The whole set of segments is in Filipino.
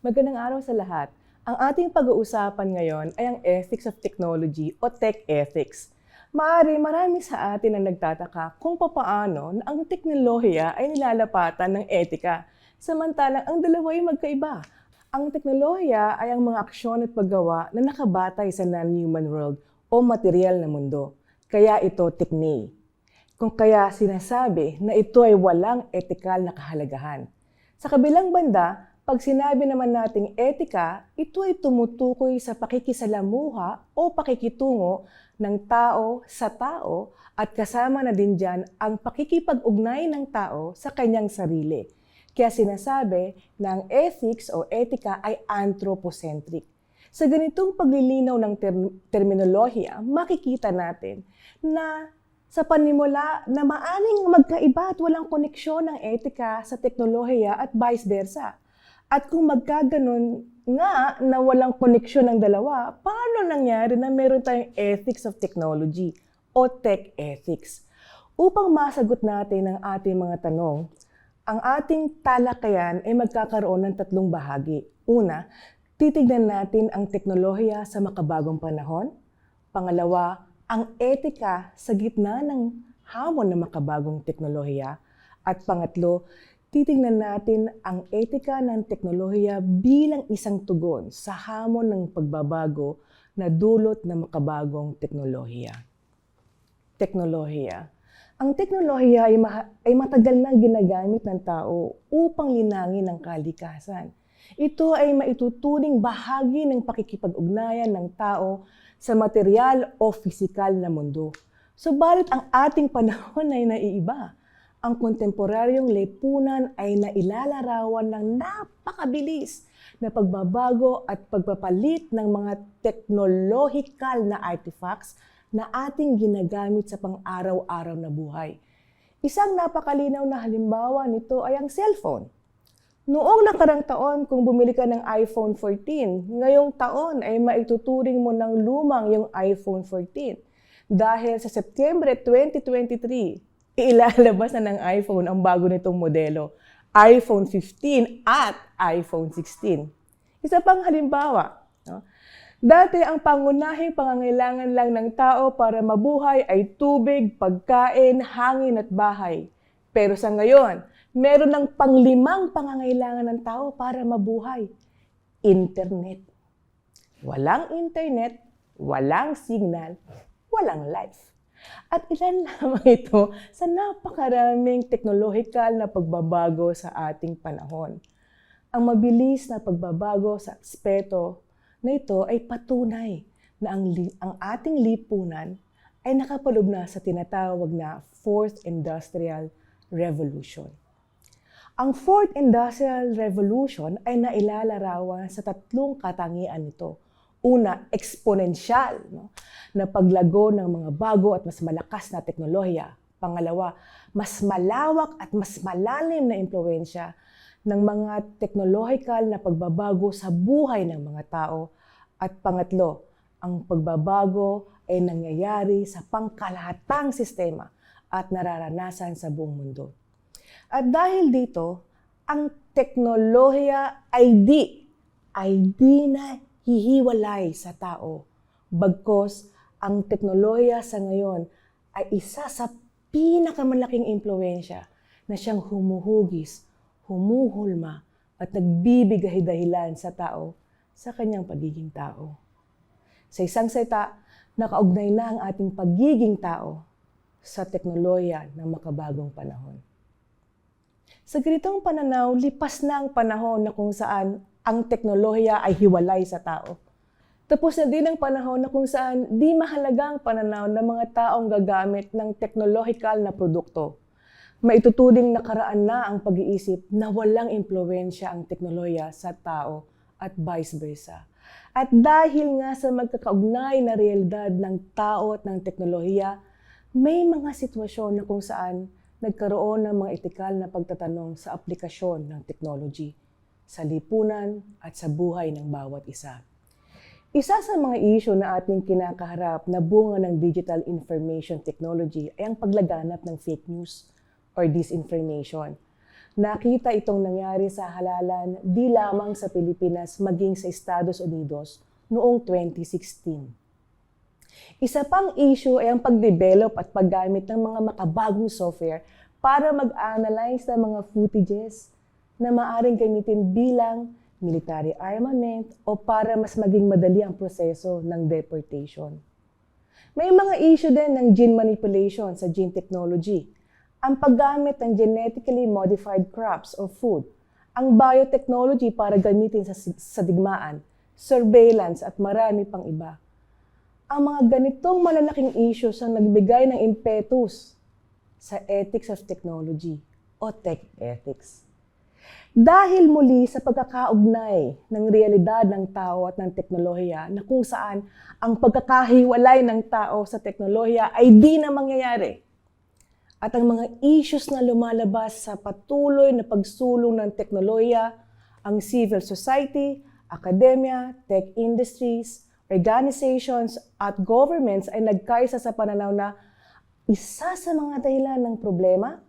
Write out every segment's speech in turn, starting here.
Magandang araw sa lahat. Ang ating pag-uusapan ngayon ay ang ethics of technology o tech ethics. Marami sa atin ang nagtataka kung papaano na ang teknolohiya ay nilalapatan ng etika, samantalang ang dalawa ay magkaiba. Ang teknolohiya ay ang mga aksyon at paggawa na nakabatay sa non-human world o material na mundo. Kaya ito tekne. Kung kaya sinasabi na ito ay walang etikal na kahalagahan. Sa kabilang banda, pag sinabi naman nating etika, ito ay tumutukoy sa pakikisalamuha o pakikitungo ng tao sa tao at kasama na din dyan ang pakikipag-ugnay ng tao sa kanyang sarili. Kaya sinasabi na ang ethics o etika ay anthropocentric. Sa ganitong paglilinaw ng terminolohiya, makikita natin na sa panimula na maaring magkaiba at walang koneksyon ng etika sa teknolohiya at vice versa. At kung magkaganon nga na walang koneksyon ng dalawa, paano nangyari na meron tayong ethics of technology o tech ethics? Upang masagot natin ang ating mga tanong, ang ating talakayan ay magkakaroon ng tatlong bahagi. Una, titignan natin ang teknolohiya sa makabagong panahon. Pangalawa, ang etika sa gitna ng hamon ng makabagong teknolohiya. At pangatlo, titingnan natin ang etika ng teknolohiya bilang isang tugon sa hamon ng pagbabago na dulot ng makabagong teknolohiya. Teknolohiya. Ang teknolohiya ay matagal na ginagamit ng tao upang linangin ang kalikasan. Ito ay maituturing bahagi ng pakikipag-ugnayan ng tao sa material o pisikal na mundo. Subalit ang ating panahon ay naiiba. Ang kontemporaryong lipunan ay nailalarawan ng napakabilis na pagbabago at pagpapalit ng mga teknolohikal na artifacts na ating ginagamit sa pang-araw-araw na buhay. Isang napakalinaw na halimbawa nito ay ang cellphone. Noong nakarang taon, kung bumili ka ng iPhone 14, ngayong taon ay maituturing mo ng lumang yung iPhone 14. Dahil sa September 2023, ilalabas na ng iPhone ang bago nitong modelo, iPhone 15 at iPhone 16. Isa pang halimbawa, dati ang pangunahing pangangailangan lang ng tao para mabuhay ay tubig, pagkain, hangin at bahay. Pero sa ngayon, meron ng panglimang pangangailangan ng tao para mabuhay, internet. Walang internet, walang signal, walang life. At ilan lamang ito sa napakaraming teknolohikal na pagbabago sa ating panahon. Ang mabilis na pagbabago sa aspeto na ito ay patunay na ang ating lipunan ay nakapaloob na sa tinatawag na Fourth Industrial Revolution. Ang Fourth Industrial Revolution ay nailalarawan sa tatlong katangian nito. Una, exponential, na paglago ng mga bago at mas malakas na teknolohiya. Pangalawa, mas malawak at mas malalim na impluwensya ng mga teknolohikal na pagbabago sa buhay ng mga tao. At pangatlo, ang pagbabago ay nangyayari sa pangkalahatang sistema at nararanasan sa buong mundo. At dahil dito, ang teknolohiya ay di na hihiwalay sa tao. Bagkos, ang teknolohiya sa ngayon ay isa sa pinakamalaking impluwensya na siyang humuhugis, humuhulma at nagbibigay dahilan sa tao sa kanyang pagiging tao. Sa isang salita, nakaugnay na ang ating pagiging tao sa teknolohiya ng makabagong panahon. Sa ganitong pananaw, lipas na ang panahon na kung saan ang teknolohiya ay hiwalay sa tao. Tapos na din ang panahon na kung saan di mahalaga ang pananaw ng mga taong gagamit ng teknolohikal na produkto. Maituturing nakaraan na ang pag-iisip na walang impluwensya ang teknolohiya sa tao at vice versa. At dahil nga sa magkakaugnay na realidad ng tao at ng teknolohiya, may mga sitwasyon na kung saan nagkaroon ng mga etikal na pagtatanong sa aplikasyon ng technology sa lipunan at sa buhay ng bawat isa. Isa sa mga isyu na ating kinakaharap na bunga ng digital information technology ay ang paglaganap ng fake news or disinformation. Nakita itong nangyari sa halalan di lamang sa Pilipinas maging sa Estados Unidos noong 2016. Isa pang issue ay ang pag-develop at paggamit ng mga makabagong software para mag-analyze ng mga footages na maaaring gamitin bilang military armament o para mas maging madali ang proseso ng deportation. May mga issue din ng gene manipulation sa gene technology, ang paggamit ng genetically modified crops o food, ang biotechnology para gamitin sa digmaan, surveillance at marami pang iba. Ang mga ganitong malalaking issues ang nagbigay ng impetus sa ethics of technology o tech ethics. Dahil muli sa pagkakaugnay ng realidad ng tao at ng teknolohiya na kung saan ang pagkakahiwalay ng tao sa teknolohiya ay di na mangyayari. At ang mga issues na lumalabas sa patuloy na pagsulong ng teknolohiya, ang civil society, academia, tech industries, organizations at governments ay nagkaisa sa pananaw na isa sa mga dahilan ng problema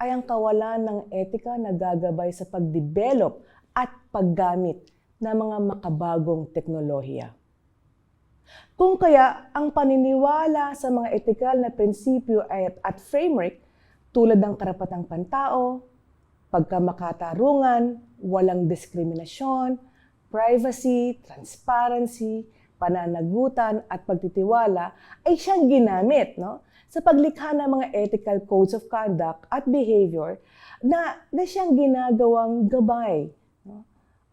ay ang kawalan ng etika na gagabay sa pagdevelop at paggamit ng mga makabagong teknolohiya. Kung kaya ang paniniwala sa mga etikal na prinsipyo at framework tulad ng karapatang pantao, pagkamakatarungan, walang diskriminasyon, privacy, transparency, pananagutan at pagtitiwala ay siyang ginamit sa paglikha ng mga ethical codes of conduct at behavior na siyang ginagawang gabay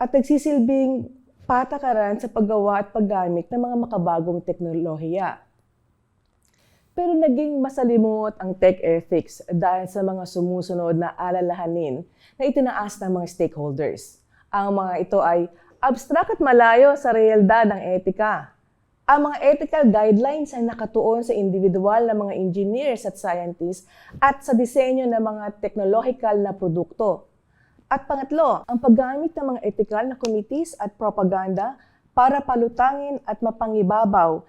at nagsisilbing patakaran sa paggawa at paggamit ng mga makabagong teknolohiya. Pero naging masalimuot ang tech ethics dahil sa mga sumusunod na alalahanin na itinaas ng mga stakeholders. Ang mga ito ay abstract at malayo sa realidad ng etika. Ang mga ethical guidelines ay nakatuon sa individual na mga engineers at scientists at sa disenyo ng mga technological na produkto. At pangatlo, ang paggamit ng mga ethical na committees at propaganda para palutangin at mapangibabaw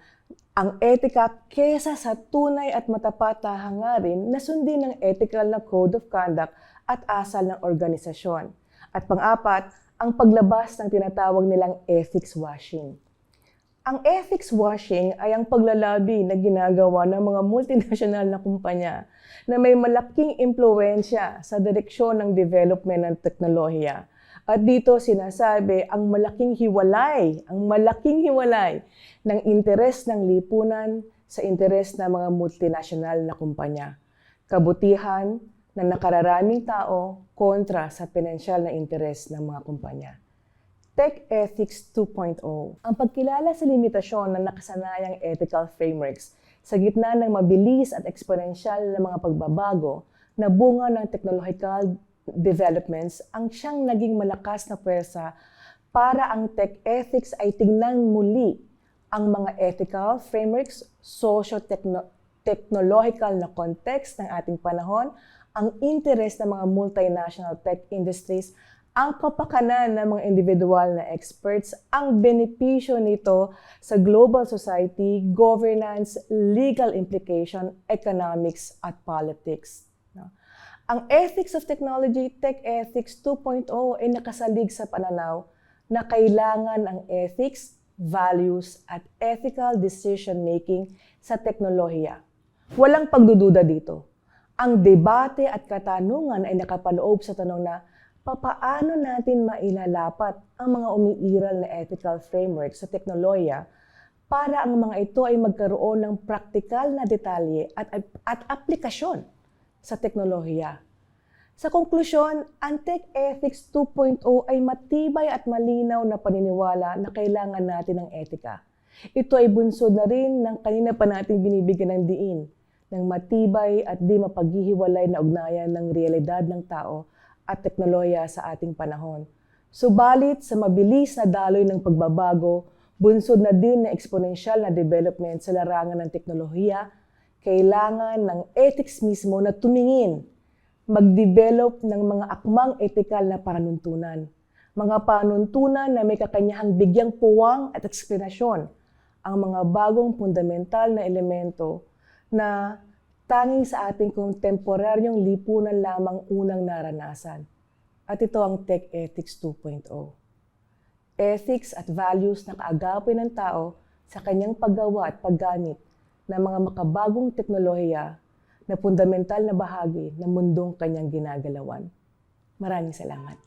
ang etika kesa sa tunay at matapat na hangarin na sundin ng ethical na code of conduct at asal ng organisasyon. At pang-apat, ang paglabas ng tinatawag nilang ethics washing. Ang ethics washing ay ang paglalabi na ginagawa ng mga multinational na kumpanya na may malaking impluwensya sa direksyon ng development ng teknolohiya. At dito sinasabi ang malaking hiwalay ng interes ng lipunan sa interes ng mga multinational na kumpanya. Kabutihan ng nakararaming tao kontra sa pinansyal na interes ng mga kumpanya. Tech Ethics 2.0, ang pagkilala sa limitasyon ng nakasanayang ethical frameworks sa gitna ng mabilis at eksponensyal na mga pagbabago na bunga ng technological developments ang siyang naging malakas na puwersa para ang tech ethics ay tingnan muli ang mga ethical frameworks, socio-technological na context ng ating panahon, ang interes ng mga multinational tech industries, ang kapakanan ng mga individual na experts, ang benepisyo nito sa global society, governance, legal implication, economics, at politics. Ang Ethics of Technology, Tech Ethics 2.0 ay nakasalig sa pananaw na kailangan ang ethics, values, at ethical decision-making sa teknolohiya. Walang pagdududa dito. Ang debate at katanungan ay nakapaloob sa tanong na papaano natin mailalapat ang mga umiiral na ethical framework sa teknolohiya para ang mga ito ay magkaroon ng praktikal na detalye at aplikasyon sa teknolohiya. Sa konklusyon, ang Tech Ethics 2.0 ay matibay at malinaw na paniniwala na kailangan natin ng etika. Ito ay bunsod na rin ng kanina pa nating binibigyan ng diin ng matibay at di mapaghihiwalay na ugnayan ng realidad ng tao at teknolohiya sa ating panahon. Subalit sa mabilis na daloy ng pagbabago, bunsod na din na eksponensyal na development sa larangan ng teknolohiya, kailangan ng ethics mismo na tumingin, mag-develop ng mga akmang etikal na panuntunan. Mga panuntunan na may kakanyahang bigyang puwang at eksplanasyon, ang mga bagong fundamental na elemento na tanging sa ating kontemporaryong lipunan lamang unang naranasan. At ito ang Tech Ethics 2.0. Ethics at values na kaagapin ng tao sa kanyang paggawa at paggamit ng mga makabagong teknolohiya na fundamental na bahagi ng mundong kanyang ginagalawan. Maraming salamat.